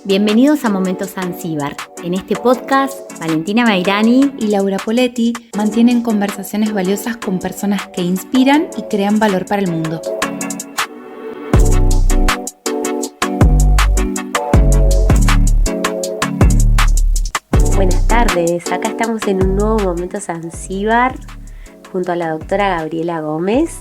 Bienvenidos a Momentos Zanzíbar. En este podcast, Valentina Mairani y Laura Poletti mantienen conversaciones valiosas con personas que inspiran y crean valor para el mundo. Buenas tardes, acá estamos en un nuevo Momento Zanzíbar junto a la doctora Gabriela Gómez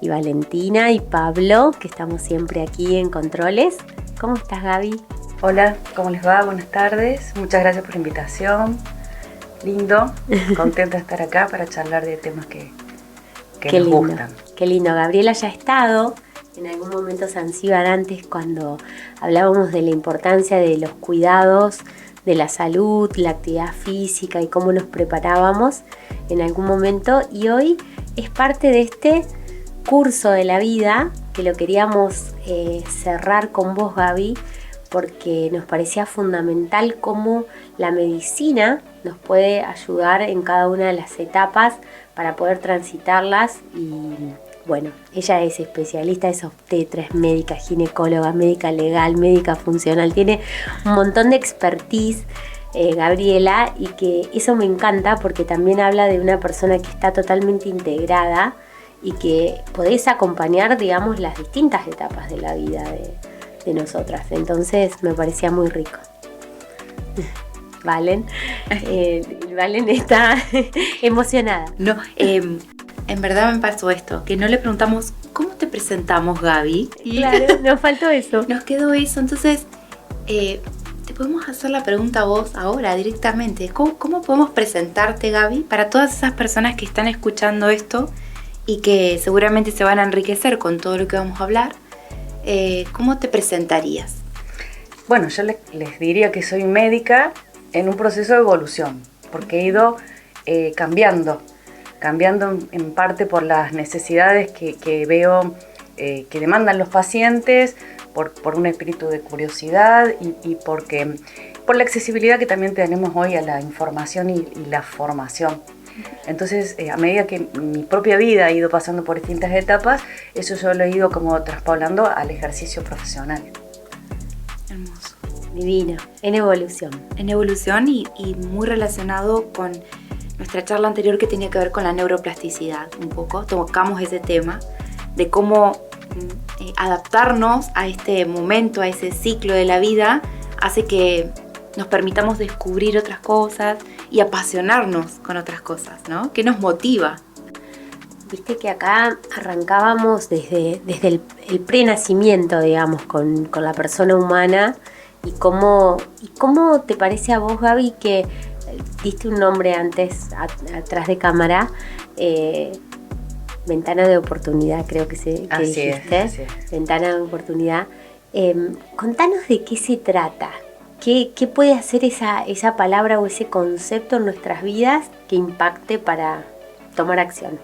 y Valentina y Pablo, que estamos siempre aquí en Controles. ¿Cómo estás, Gaby? Hola, ¿cómo les va? Buenas tardes, muchas gracias por la invitación. Lindo, contenta de estar acá para charlar de temas que nos gustan. Qué lindo, Gabriela ya ha estado en algún momento Zanzíbar antes cuando hablábamos de la importancia de los cuidados, de la salud, la actividad física y cómo nos preparábamos en algún momento, y hoy es parte de este curso de la vida que lo queríamos cerrar con vos, Gaby, porque nos parecía fundamental cómo la medicina nos puede ayudar en cada una de las etapas para poder transitarlas. Y bueno, ella es especialista, es obstetra, es médica, ginecóloga, médica legal, médica funcional, tiene un montón de expertise, Gabriela, y que eso me encanta porque también habla de una persona que está totalmente integrada y que podés acompañar, digamos, las distintas etapas de la vida de nosotras. Entonces me parecía muy rico. Valen está emocionada. No, en verdad me pasó esto, que no le preguntamos ¿cómo te presentamos, Gaby? Y claro, nos faltó eso. Nos quedó eso, entonces te podemos hacer la pregunta a vos ahora directamente. ¿Cómo podemos presentarte, Gaby, para todas esas personas que están escuchando esto y que seguramente se van a enriquecer con todo lo que vamos a hablar? ¿Cómo te presentarías? Bueno, yo les diría que soy médica en un proceso de evolución, porque he ido cambiando en parte por las necesidades que veo que demandan los pacientes, por un espíritu de curiosidad y por la accesibilidad que también tenemos hoy a la información y la formación. Entonces, a medida que mi propia vida ha ido pasando por distintas etapas, eso yo lo he ido como traspolando al ejercicio profesional. Hermoso. Divino. En evolución. En evolución y muy relacionado con nuestra charla anterior que tenía que ver con la neuroplasticidad. Un poco tocamos ese tema de cómo adaptarnos a este momento, a ese ciclo de la vida, hace que nos permitamos descubrir otras cosas y apasionarnos con otras cosas, ¿no? ¿Qué nos motiva? Viste que acá arrancábamos desde el prenacimiento, digamos, con la persona humana y cómo te parece a vos, Gaby, que diste un nombre antes, atrás de cámara, ventana de oportunidad, creo que dijiste. Así es. Ventana de oportunidad. Contanos de qué se trata. ¿Qué puede hacer esa palabra o ese concepto en nuestras vidas que impacte para tomar acción?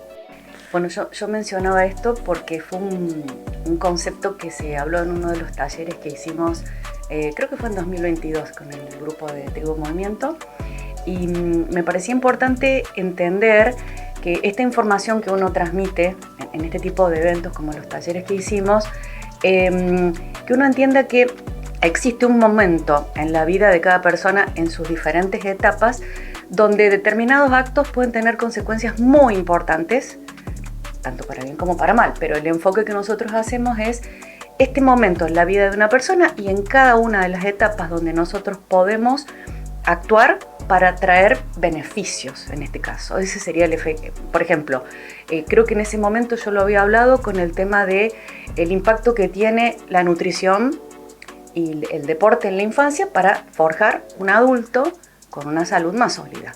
Bueno, yo mencionaba esto porque fue un concepto que se habló en uno de los talleres que hicimos, creo que fue en 2022 con el grupo de Tribu Movimiento, y me parecía importante entender que esta información que uno transmite en este tipo de eventos como los talleres que hicimos, que uno entienda que existe un momento en la vida de cada persona en sus diferentes etapas donde determinados actos pueden tener consecuencias muy importantes, tanto para bien como para mal, pero el enfoque que nosotros hacemos es este momento en la vida de una persona y en cada una de las etapas donde nosotros podemos actuar para traer beneficios, en este caso. Ese sería el efecto. Por ejemplo, creo que en ese momento yo lo había hablado con el tema de el impacto que tiene la nutrición y el deporte en la infancia para forjar un adulto con una salud más sólida.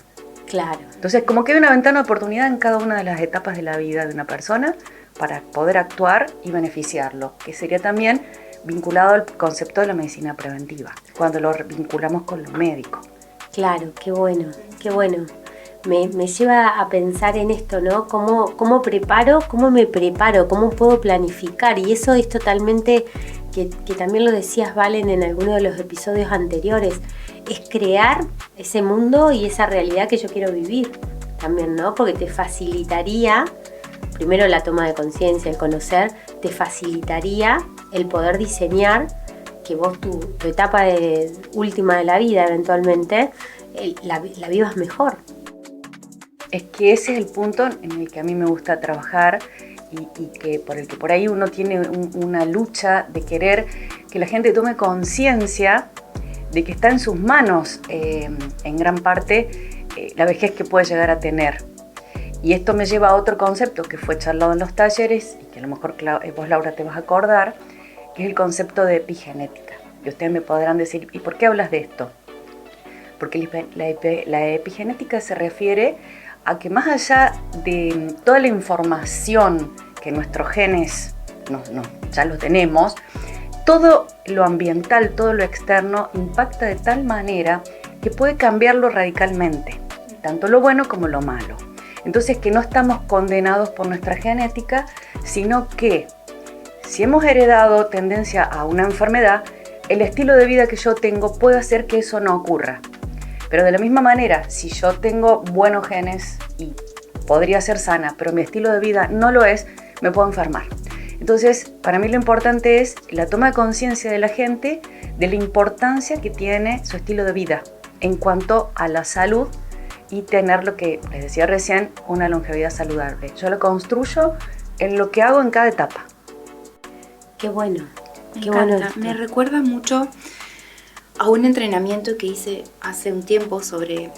Claro. Entonces, como que hay una ventana de oportunidad en cada una de las etapas de la vida de una persona para poder actuar y beneficiarlo, que sería también vinculado al concepto de la medicina preventiva, cuando lo vinculamos con lo médico. Claro, qué bueno, qué bueno. Me lleva a pensar en esto, ¿no? ¿Cómo me preparo? ¿Cómo puedo planificar? Y eso es totalmente, que también lo decías, Valen, en alguno de los episodios anteriores, es crear ese mundo y esa realidad que yo quiero vivir también, ¿no? Porque te facilitaría, primero la toma de conciencia, el conocer, te facilitaría el poder diseñar que vos tu etapa última de la vida eventualmente la vivas mejor. Es que ese es el punto en el que a mí me gusta trabajar y que por el que por ahí uno tiene una lucha de querer que la gente tome conciencia de que está en sus manos en gran parte la vejez que puede llegar a tener. Y esto me lleva a otro concepto que fue charlado en los talleres y que a lo mejor vos, Laura, te vas a acordar, que es el concepto de epigenética. Y ustedes me podrán decir, ¿y por qué hablas de esto? Porque la epigenética se refiere a que más allá de toda la información que nuestros genes ya lo tenemos, todo lo ambiental, todo lo externo impacta de tal manera que puede cambiarlo radicalmente, tanto lo bueno como lo malo. Entonces, que no estamos condenados por nuestra genética, sino que si hemos heredado tendencia a una enfermedad, el estilo de vida que yo tengo puede hacer que eso no ocurra. Pero de la misma manera, si yo tengo buenos genes y podría ser sana, pero mi estilo de vida no lo es, me puedo enfermar. Entonces, para mí lo importante es la toma de conciencia de la gente de la importancia que tiene su estilo de vida en cuanto a la salud y tener, lo que les decía recién, una longevidad saludable. Yo lo construyo en lo que hago en cada etapa. Qué bueno. Me encanta. Me recuerda mucho a un entrenamiento que hice hace un tiempo sobre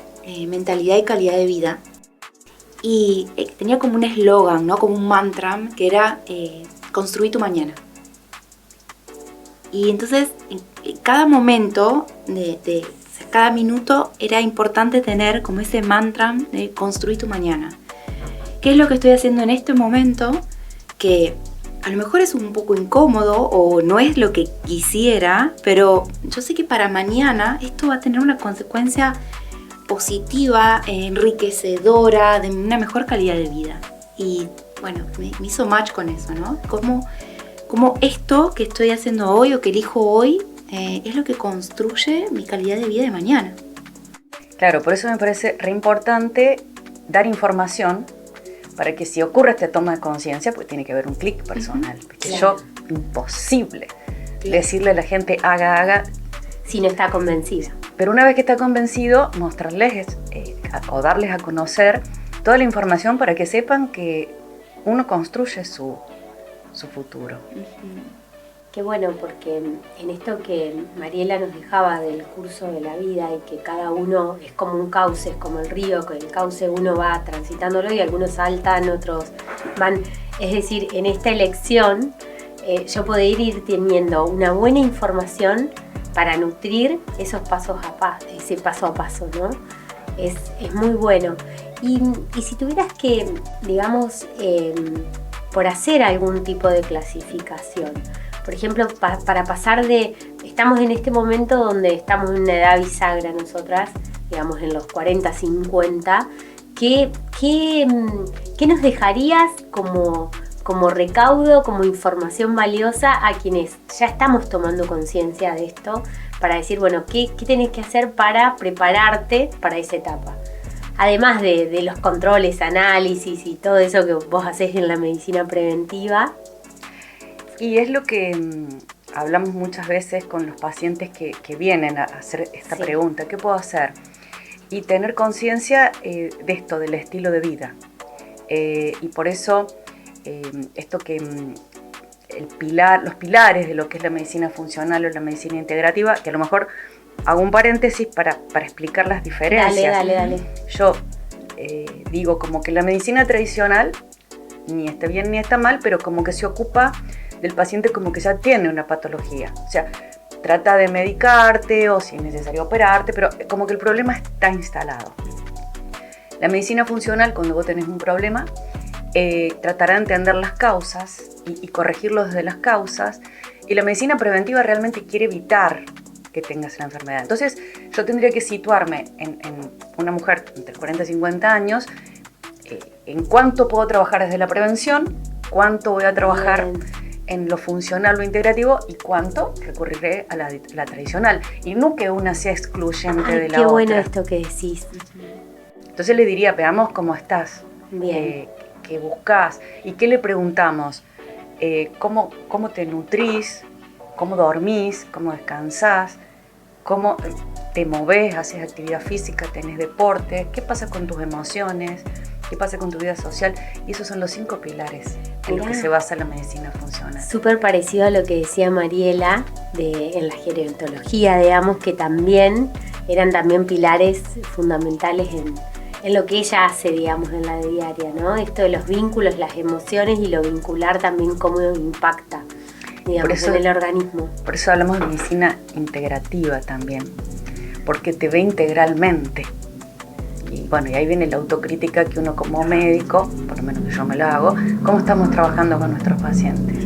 mentalidad y calidad de vida. Y tenía como un eslogan, ¿no? Como un mantra, que era construí tu mañana. Y entonces, en cada momento, cada minuto, era importante tener como ese mantra de construir tu mañana. ¿Qué es lo que estoy haciendo en este momento? Que a lo mejor es un poco incómodo o no es lo que quisiera, pero yo sé que para mañana esto va a tener una consecuencia positiva, enriquecedora, de una mejor calidad de vida. Y bueno, me hizo match con eso, ¿no? Como esto que estoy haciendo hoy o que elijo hoy es lo que construye mi calidad de vida de mañana. Claro, por eso me parece re importante dar información para que si ocurre esta toma de conciencia, pues tiene que haber un clic personal. Porque claro. Yo, imposible decirle a la gente haga, si no está convencida. Pero una vez que está convencido, mostrarles o darles a conocer toda la información para que sepan que uno construye su futuro. Qué bueno, porque en esto que Mariela nos dejaba del curso de la vida y que cada uno es como un cauce, es como el río, que el cauce uno va transitándolo y algunos saltan, otros van. Es decir, en esta elección yo poder ir teniendo una buena información para nutrir ese paso a paso, ¿no? Es muy bueno. Y si tuvieras que, digamos, por hacer algún tipo de clasificación, por ejemplo, para pasar estamos en este momento donde estamos en una edad bisagra nosotras, digamos en los 40, 50, ¿qué nos dejarías como recaudo, como información valiosa a quienes ya estamos tomando conciencia de esto, para decir, bueno, ¿qué tenés que hacer para prepararte para esa etapa? Además de los controles, análisis y todo eso que vos hacés en la medicina preventiva. Y es lo que hablamos muchas veces con los pacientes que vienen a hacer esta pregunta, ¿qué puedo hacer? Y tener conciencia de esto, del estilo de vida. Y por eso esto que los pilares de lo que es la medicina funcional o la medicina integrativa, que a lo mejor hago un paréntesis para explicar las diferencias. Dale. Yo digo como que la medicina tradicional ni está bien ni está mal, pero como que se ocupa del paciente como que ya tiene una patología. O sea, trata de medicarte o si es necesario operarte, pero como que el problema está instalado. La medicina funcional, cuando vos tenés un problema, tratará de entender las causas y corregirlo desde las causas. Y la medicina preventiva realmente quiere evitar que tengas la enfermedad. Entonces, yo tendría que situarme en una mujer entre 40 y 50 años, en cuánto puedo trabajar desde la prevención, cuánto voy a trabajar en lo funcional o integrativo y cuánto recurriré a la tradicional. Y no que una sea excluyente de la otra. Qué bueno esto que decís. Entonces le diría, veamos cómo estás, Bien. qué buscas y qué le preguntamos, cómo te nutrís, cómo dormís, cómo descansás, cómo te movés, haces actividad física, tenés deporte, qué pasa con tus emociones, qué pasa con tu vida social. Y esos son los 5 pilares en los que se basa la medicina funcional. Súper parecido a lo que decía Mariela en la gerontología, digamos, que también eran también pilares fundamentales en lo que ella hace, digamos, en la diaria, ¿no? Esto de los vínculos, las emociones y lo vincular también cómo impacta, digamos, en el organismo. Por eso hablamos de medicina integrativa también, porque te ve integralmente. Y bueno, y ahí viene la autocrítica que uno como médico, por lo menos que yo me lo hago, cómo estamos trabajando con nuestros pacientes.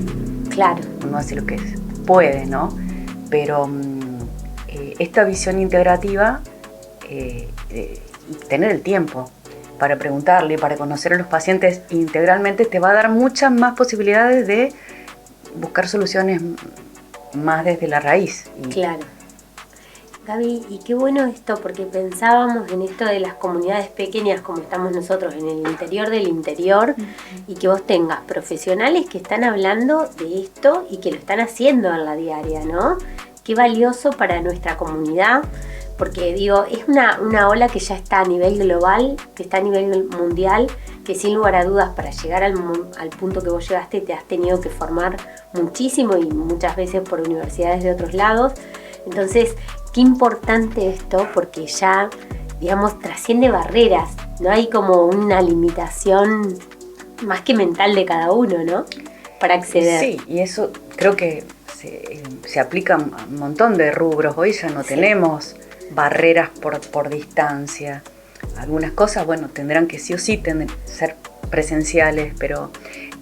Claro. Uno hace lo que puede, ¿no? Pero esta visión integrativa y tener el tiempo para preguntarle, para conocer a los pacientes integralmente, te va a dar muchas más posibilidades de buscar soluciones más desde la raíz. Claro. Gaby, y qué bueno esto, porque pensábamos en esto de las comunidades pequeñas como estamos nosotros, en el interior del interior, y que vos tengas profesionales que están hablando de esto y que lo están haciendo en la diaria, ¿no? Qué valioso para nuestra comunidad, porque digo, es una ola que ya está a nivel global, que está a nivel mundial, que sin lugar a dudas para llegar al punto que vos llegaste te has tenido que formar muchísimo y muchas veces por universidades de otros lados. Entonces, qué importante esto, porque ya, digamos, trasciende barreras, no hay como una limitación más que mental de cada uno, ¿no? Para acceder. Sí, y eso creo que se aplica a un montón de rubros. Hoy ya no tenemos barreras por distancia. Algunas cosas, bueno, tendrán que sí o sí ser presenciales, pero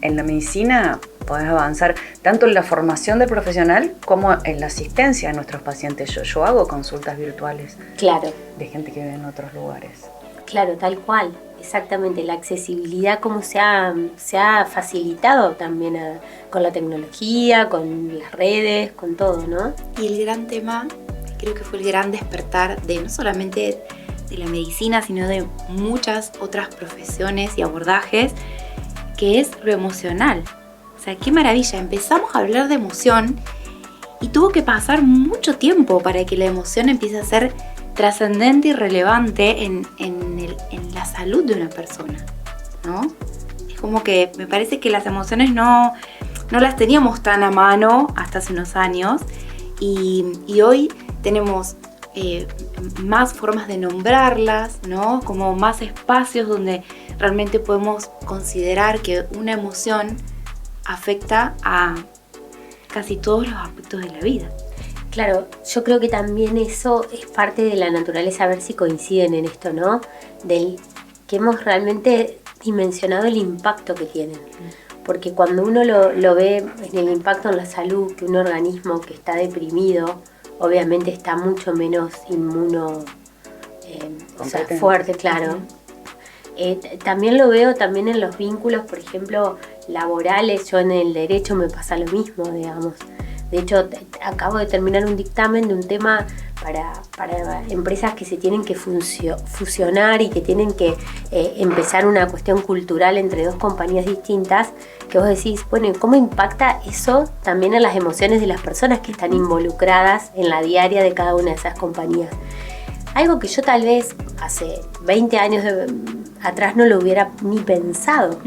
en la medicina podés avanzar tanto en la formación del profesional como en la asistencia a nuestros pacientes. Yo hago consultas virtuales. Claro. De gente que vive en otros lugares. Claro, tal cual. Exactamente, la accesibilidad como se ha facilitado también con la tecnología, con las redes, con todo, ¿no? Y el gran tema, creo que fue el gran despertar de no solamente de la medicina, sino de muchas otras profesiones y abordajes, que es lo emocional. O sea, qué maravilla, empezamos a hablar de emoción y tuvo que pasar mucho tiempo para que la emoción empiece a ser trascendente y relevante en la salud de una persona, ¿no? Es como que me parece que las emociones no las teníamos tan a mano hasta hace unos años y hoy tenemos más formas de nombrarlas, ¿no? Como más espacios donde realmente podemos considerar que una emoción afecta a casi todos los aspectos de la vida. Claro, yo creo que también eso es parte de la naturaleza, a ver si coinciden en esto, ¿no? Del que hemos realmente dimensionado el impacto que tienen. Porque cuando uno lo ve en el impacto en la salud, que un organismo que está deprimido, obviamente está mucho menos inmuno, o sea, fuerte, claro. También lo veo también en los vínculos, por ejemplo, laborales. Yo en el derecho me pasa lo mismo, digamos. De hecho, acabo de terminar un dictamen de un tema para empresas que se tienen que fusionar y que tienen que empezar una cuestión cultural entre dos compañías distintas, que vos decís, bueno, ¿cómo impacta eso también en las emociones de las personas que están involucradas en la diaria de cada una de esas compañías? Algo que yo tal vez hace 20 años atrás no lo hubiera ni pensado.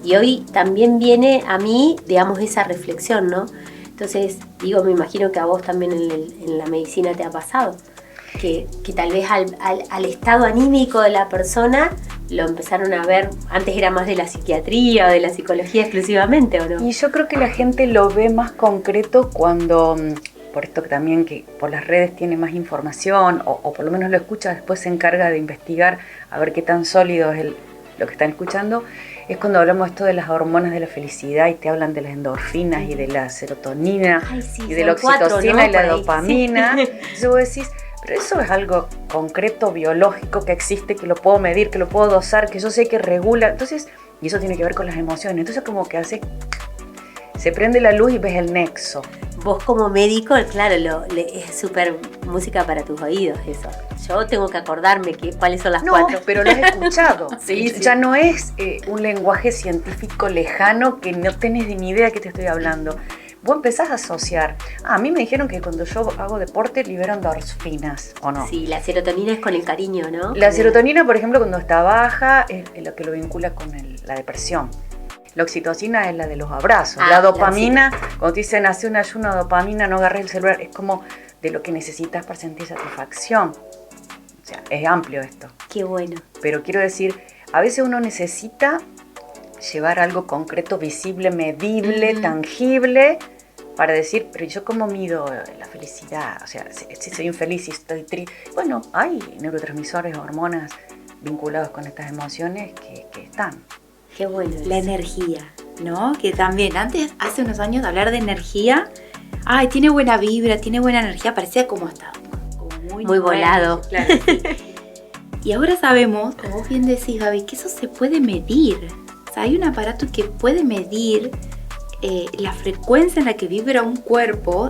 Y hoy también viene a mí, digamos, esa reflexión, ¿no? Entonces, digo, me imagino que a vos también en la medicina te ha pasado, que tal vez al estado anímico de la persona lo empezaron a ver, antes era más de la psiquiatría o de la psicología exclusivamente, ¿o no? Y yo creo que la gente lo ve más concreto cuando, por esto que también que por las redes tiene más información, o por lo menos lo escucha, después se encarga de investigar a ver qué tan sólido es lo que están escuchando. Es cuando hablamos esto de las hormonas de la felicidad y te hablan de las endorfinas y de la serotonina y de la oxitocina, ¿no? Y la dopamina. Sí. Entonces vos decís, pero eso es algo concreto, biológico, que existe, que lo puedo medir, que lo puedo dosar, que yo sé que regula. Entonces, y eso tiene que ver con las emociones. Entonces como que se prende la luz y ves el nexo. Vos como médico, claro, es súper música para tus oídos eso. Yo tengo que acordarme cuáles son las cuatro. No, pero lo has escuchado. Sí. Ya no es un lenguaje científico lejano que no tenés ni idea de qué te estoy hablando. vos empezás a asociar. A mí me dijeron que cuando yo hago deporte libero endorfinas, ¿o no? Sí, la serotonina es con el cariño, ¿no? La serotonina, por ejemplo, cuando está baja, es lo que lo vincula con la depresión. La oxitocina es la de los abrazos. La dopamina, cuando te dicen hace un ayuno de dopamina, no agarres el celular, es como de lo que necesitas para sentir satisfacción. O sea, es amplio esto. Qué bueno. Pero quiero decir, a veces uno necesita llevar algo concreto, visible, medible, tangible, para decir, pero yo cómo mido la felicidad, o sea, si soy infeliz, si estoy triste. Bueno, hay neurotransmisores, hormonas vinculados con estas emociones que están. Qué bueno. La energía, ¿no? Que también antes, hace unos años, de hablar de energía, ay, tiene buena vibra, tiene buena energía, parecía como hasta como muy volado. Claro, sí. Y ahora sabemos, como vos bien decís, Gaby, que eso se puede medir. O sea, hay un aparato que puede medir la frecuencia en la que vibra un cuerpo,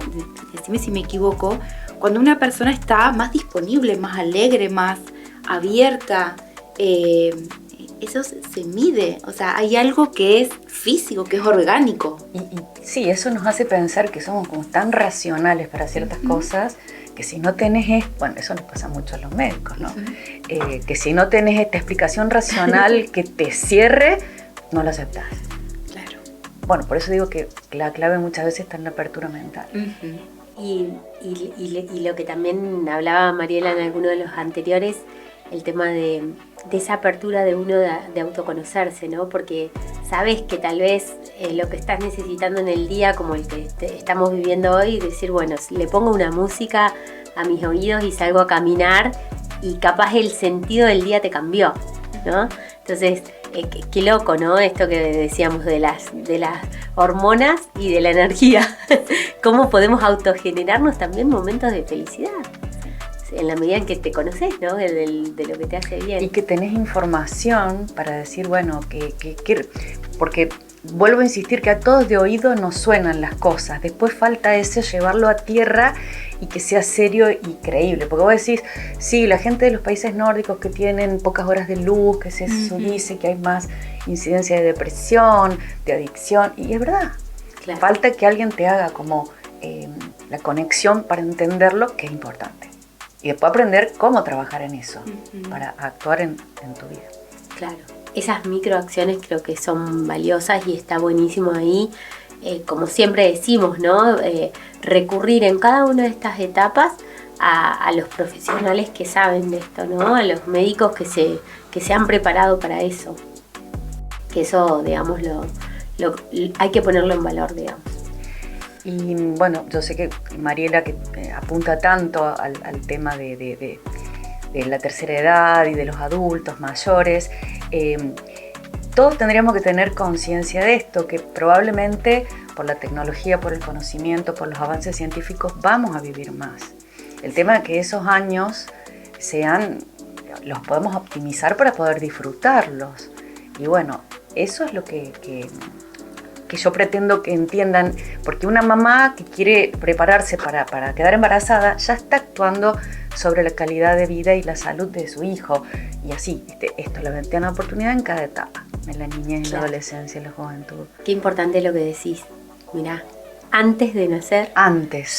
decime si me equivoco, cuando una persona está más disponible, más alegre, más abierta. Eso se mide, o sea, hay algo que es físico, que es orgánico. Y sí, eso nos hace pensar que somos como tan racionales para ciertas cosas, que si no tenés, bueno, eso nos pasa mucho a los médicos, ¿no? Que si no tenés esta explicación racional que te cierre, no lo aceptás. Claro. Bueno, por eso digo que la clave muchas veces está en la apertura mental. Y lo que también hablaba Mariela en alguno de los anteriores, el tema de esa apertura de uno de autoconocerse, ¿no? Porque sabes que tal vez lo que estás necesitando en el día, como el que estamos viviendo hoy, decir, bueno, le pongo una música a mis oídos y salgo a caminar y capaz el sentido del día te cambió, ¿no? Entonces, qué loco, ¿no? Esto que decíamos de las hormonas y de la energía. Cómo podemos autogenerarnos también momentos de felicidad. En la medida en que te conoces, ¿no? De lo que te hace bien. Y que tenés información para decir, bueno, porque vuelvo a insistir que a todos de oído nos suenan las cosas. Después falta ese llevarlo a tierra y que sea serio y creíble. Porque vos decís, sí, la gente de los países nórdicos que tienen pocas horas de luz, que se dice que hay más incidencia de depresión, de adicción. Y es verdad. Claro. Falta que alguien te haga como la conexión para entenderlo, que es importante. Y después aprender cómo trabajar en eso, para actuar en tu vida. Claro, esas microacciones creo que son valiosas y está buenísimo ahí, como siempre decimos, ¿no? Recurrir en cada una de estas etapas a los profesionales que saben de esto, ¿no? A los médicos que se han preparado para eso. Que eso, digamos, hay que ponerlo en valor, digamos. Y bueno, yo sé que Mariela, que apunta tanto al tema de la tercera edad y de los adultos mayores, todos tendríamos que tener conciencia de esto, que probablemente por la tecnología, por el conocimiento, por los avances científicos vamos a vivir más. El tema es que esos años los podemos optimizar para poder disfrutarlos. Y bueno, eso es lo que yo pretendo que entiendan, porque una mamá que quiere prepararse para quedar embarazada ya está actuando sobre la calidad de vida y la salud de su hijo. Y así, esto es la ventana de oportunidad en cada etapa, en la niñez, en la adolescencia, en la juventud. Qué importante lo que decís. Mirá, antes de nacer,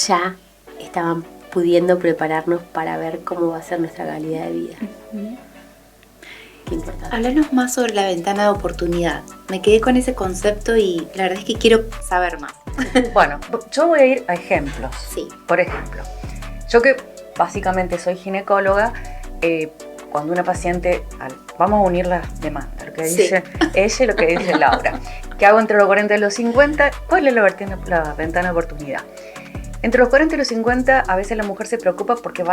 ya estaban pudiendo prepararnos para ver cómo va a ser nuestra calidad de vida. Qué importante. Háblanos más sobre la ventana de oportunidad. Me quedé con ese concepto y la verdad es que quiero saber más. Bueno, yo voy a ir a ejemplos. Sí. Por ejemplo, yo que básicamente soy ginecóloga, cuando una paciente, vamos a unir las demandas, lo que dice ella y lo que dice Laura. ¿Qué hago entre los 40 y los 50? ¿Cuál es la ventana de oportunidad? Entre los 40 y los 50 a veces la mujer se preocupa porque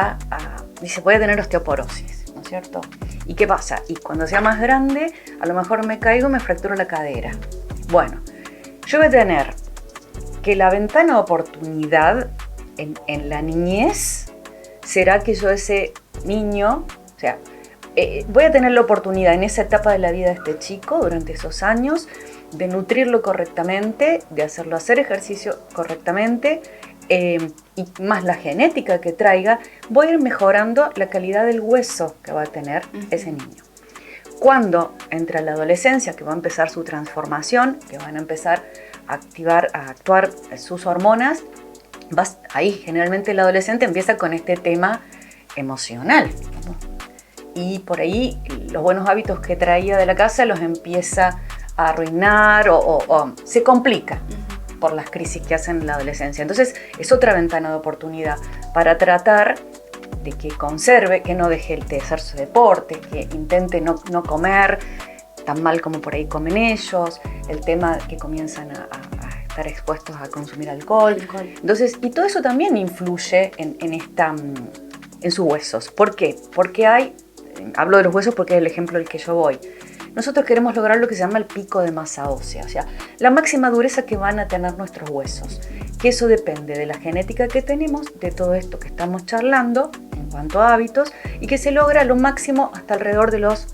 dice, voy a tener osteoporosis, ¿no es cierto? ¿Y qué pasa? Y cuando sea más grande, a lo mejor me caigo y me fracturo la cadera. Bueno, yo voy a tener que la ventana de oportunidad en la niñez será que yo ese niño, o sea, voy a tener la oportunidad en esa etapa de la vida de este chico, durante esos años, de nutrirlo correctamente, de hacerlo hacer ejercicio correctamente, y más la genética que traiga, voy a ir mejorando la calidad del hueso que va a tener ese niño. Cuando entra la adolescencia, que va a empezar su transformación, que van a empezar actuar sus hormonas, ahí generalmente el adolescente empieza con este tema emocional, ¿no? Y por ahí los buenos hábitos que traía de la casa los empieza a arruinar o se complica por las crisis que hacen en la adolescencia. Entonces es otra ventana de oportunidad para tratar de que conserve, que no deje de hacer su deporte, que intente no comer tan mal como por ahí comen ellos, el tema que comienzan a estar expuestos a consumir alcohol. Entonces, y todo eso también influye en sus huesos. ¿Por qué? Porque hablo de los huesos porque es el ejemplo al que yo voy. Nosotros queremos lograr lo que se llama el pico de masa ósea, o sea, la máxima dureza que van a tener nuestros huesos. Que eso depende de la genética que tenemos, de todo esto que estamos charlando en cuanto a hábitos, y que se logra lo máximo hasta alrededor de los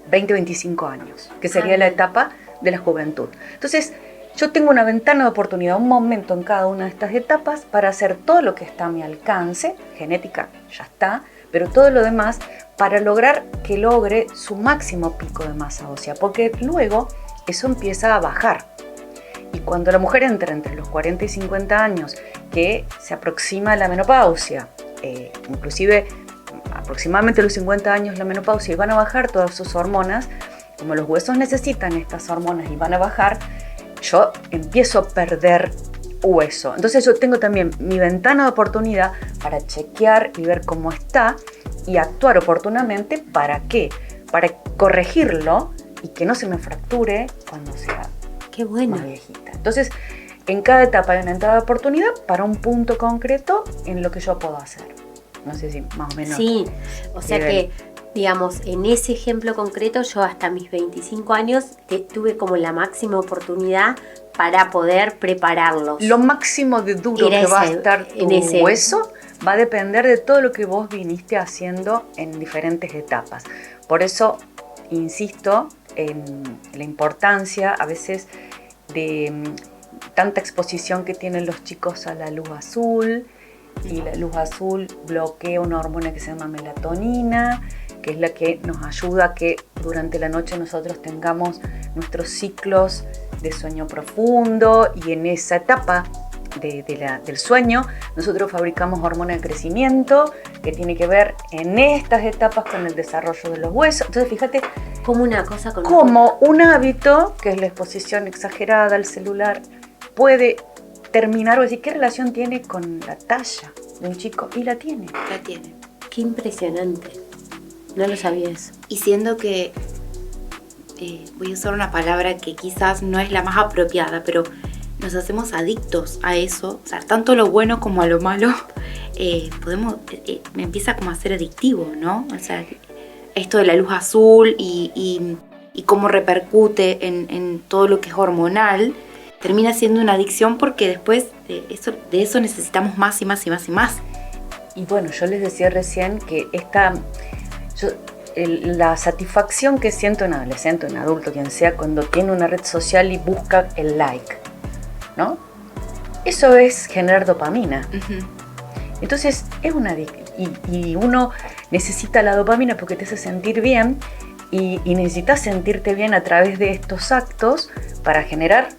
20-25 años, que sería la etapa de la juventud. Entonces, yo tengo una ventana de oportunidad, un momento en cada una de estas etapas para hacer todo lo que está a mi alcance, genética ya está, pero todo lo demás para lograr que logre su máximo pico de masa ósea, porque luego eso empieza a bajar. Y cuando la mujer entra entre los 40 y 50 años, que se aproxima a la menopausia, inclusive aproximadamente los 50 años la menopausia, y van a bajar todas sus hormonas, como los huesos necesitan estas hormonas y van a bajar, yo empiezo a perder hueso. Entonces yo tengo también mi ventana de oportunidad para chequear y ver cómo está y actuar oportunamente. ¿Para qué? Para corregirlo y que no se me fracture cuando sea más viejita. Entonces, en cada etapa hay una entrada de oportunidad para un punto concreto en lo que yo puedo hacer. No sé si más o menos. Sí, o sea que, digamos, en ese ejemplo concreto, yo hasta mis 25 años tuve como la máxima oportunidad para poder prepararlos. Lo máximo de duro que va a estar tu hueso va a depender de todo lo que vos viniste haciendo en diferentes etapas. Por eso insisto en la importancia a veces de tanta exposición que tienen los chicos a la luz azul, y la luz azul bloquea una hormona que se llama melatonina, que es la que nos ayuda a que durante la noche nosotros tengamos nuestros ciclos de sueño profundo, y en esa etapa del sueño nosotros fabricamos hormona de crecimiento que tiene que ver en estas etapas con el desarrollo de los huesos. Entonces fíjate como una cosa con como un hábito, que es la exposición exagerada al celular, puede terminar o decir qué relación tiene con la talla de un chico, y la tiene. Qué impresionante, no lo sabía eso. Y siendo que voy a usar una palabra que quizás no es la más apropiada, pero nos hacemos adictos a eso, o sea, tanto lo bueno como a lo malo, me empieza como a ser adictivo, ¿no? O sea, esto de la luz azul y cómo repercute en todo lo que es hormonal, termina siendo una adicción, porque después de eso necesitamos más y más y más y más. Y bueno, yo les decía recién que la satisfacción que siento en adolescente, en adulto, quien sea, cuando tiene una red social y busca el like, ¿no? Eso es generar dopamina. Uh-huh. Entonces es una adicción, y uno necesita la dopamina porque te hace sentir bien, y necesitas sentirte bien a través de estos actos para generar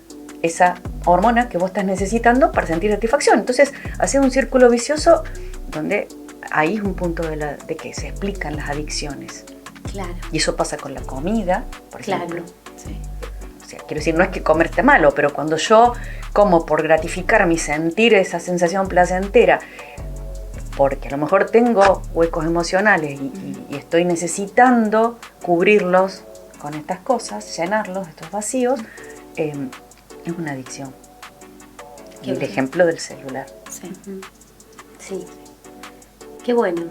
esa hormona que vos estás necesitando para sentir satisfacción. Entonces hace un círculo vicioso donde ahí es un punto de que se explican las adicciones. Claro. Y eso pasa con la comida, por ejemplo. Sí. O sea, quiero decir, no es que comer esté malo, pero cuando yo como por gratificar mi sentir esa sensación placentera, porque a lo mejor tengo huecos emocionales y estoy necesitando cubrirlos con estas cosas, llenarlos, estos vacíos, es una adicción. Y el ejemplo del celular. Sí. Sí. Qué bueno,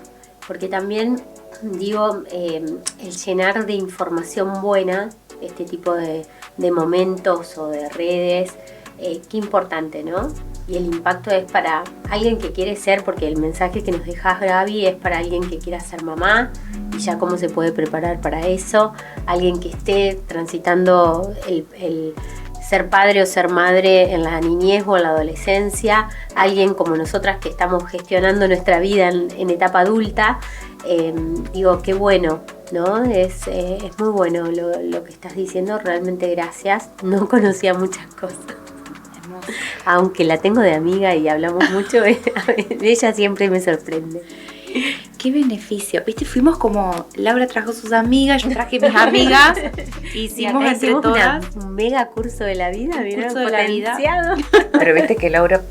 porque también digo, el llenar de información buena este tipo de momentos o de redes, qué importante, ¿no? Y el impacto es para alguien que quiere ser, porque el mensaje que nos dejas, Gaby, es para alguien que quiera ser mamá y ya cómo se puede preparar para eso, alguien que esté transitando el ser padre o ser madre en la niñez o en la adolescencia, alguien como nosotras que estamos gestionando nuestra vida en etapa adulta. Digo, qué bueno, ¿no? Es muy bueno lo que estás diciendo, realmente gracias. No conocía muchas cosas. Aunque la tengo de amiga y hablamos mucho, ella siempre me sorprende. Qué beneficio. ¿Viste? Fuimos como, Laura trajo sus amigas, yo traje mis amigas, hicimos entre todas un mega curso de la vida, curso de la vida. Pero viste que Laura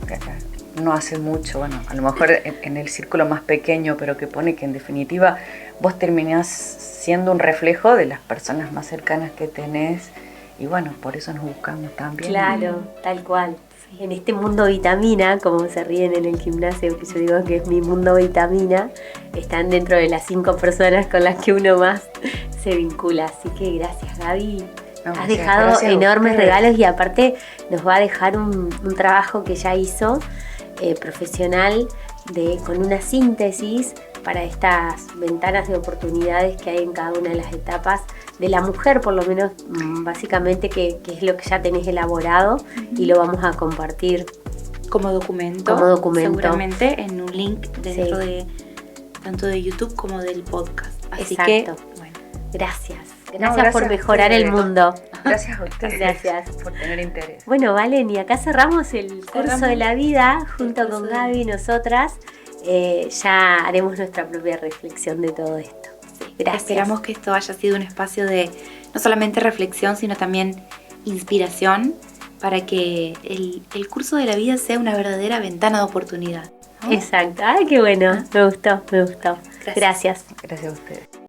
no hace mucho, bueno, a lo mejor en el círculo más pequeño, pero que pone que en definitiva vos terminás siendo un reflejo de las personas más cercanas que tenés, y bueno, por eso nos buscamos también. Claro, tal cual. En este mundo vitamina, como se ríen en el gimnasio, que yo digo que es mi mundo vitamina, están dentro de las 5 personas con las que uno más se vincula. Así que gracias, Gaby. Has dejado enormes regalos y aparte nos va a dejar un trabajo que ya hizo profesional con una síntesis para estas ventanas de oportunidades que hay en cada una de las etapas de la mujer, por lo menos básicamente que es lo que ya tenés elaborado y lo vamos a compartir como documento, seguramente en un link dentro de tanto de YouTube como del podcast. Así que, bueno, gracias por mejorar el mundo. Gracias a ustedes. Gracias por tener interés. Bueno, Valen, y acá cerramos el curso de la vida junto con Gaby y nosotras. Ya haremos nuestra propia reflexión de todo esto. Gracias. Esperamos que esto haya sido un espacio de no solamente reflexión, sino también inspiración para que el curso de la vida sea una verdadera ventana de oportunidad, ¿no? Exacto. Ay, qué bueno. Me gustó. Gracias. Gracias a ustedes.